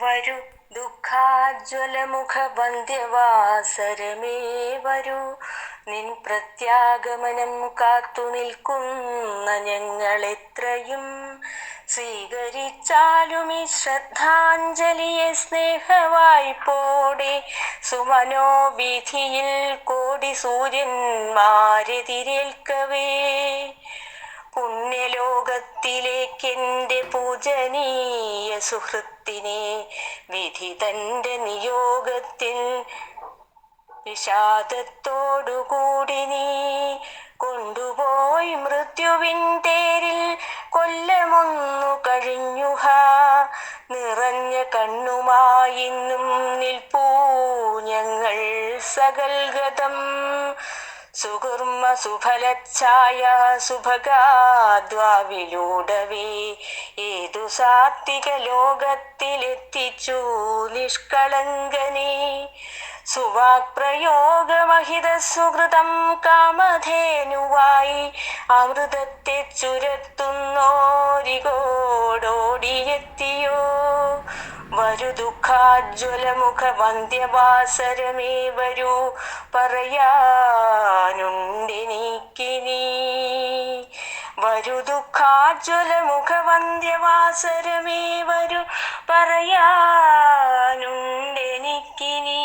വരൂ ദുഃഖാജ്വലമുഖ വന്ധ്യവാസരമേ വരൂ, നിൻ പ്രത്യാഗമനം കാത്തു നിൽക്കുന്ന ഞങ്ങളെത്രയും. സ്വീകരിച്ചാലും ഈ ശ്രദ്ധാഞ്ജലിയെ സ്നേഹവായ്പോടെ, സുമനോവീഥിയിൽ കോടി സൂര്യന്മാരെതിരേൽക്കവേ. പുണ്യലോകത്തിലേക്കെൻ്റെ പൂജനീയ സുഹൃത്തിനെ വിധി തൻ്റെ നിയോഗത്തിൽ വിഷാദത്തോടുകൂടി നീ കൊണ്ടുപോയി മൃത്യുവിൻ തേരിൽ. കൊല്ലമൊന്നു കഴിഞ്ഞുഹ, നിറഞ്ഞ കണ്ണുമായിന്നും നിൽപ്പൂ ഞങ്ങൾ സകൽഗതം. സുകുർമ്മ സുഫലച്ഛായ സുഭഗാദ്വാവിലൂടവേ, ഏതു സാത്വിക ലോകത്തിലെത്തിച്ചു നിഷ്കളങ്കനെ. സുവാക്പ്രയോഗമഹിത സുഹൃതം കാമധേനുവായി, അമൃതത്തെ ചുരത്തുന്നോരികോടോടിയെത്തിയോ. വരൂ ദുഃഖാജ്വലമുഖ വന്ധ്യവാസരമേ വരൂ, പറയാനുണ്ടെനിക്കിനി. വരൂ ദുഃഖാജ്വലമുഖ വന്ധ്യവാസരമേ വരൂ, പറയാനുണ്ടെനിക്കിനി.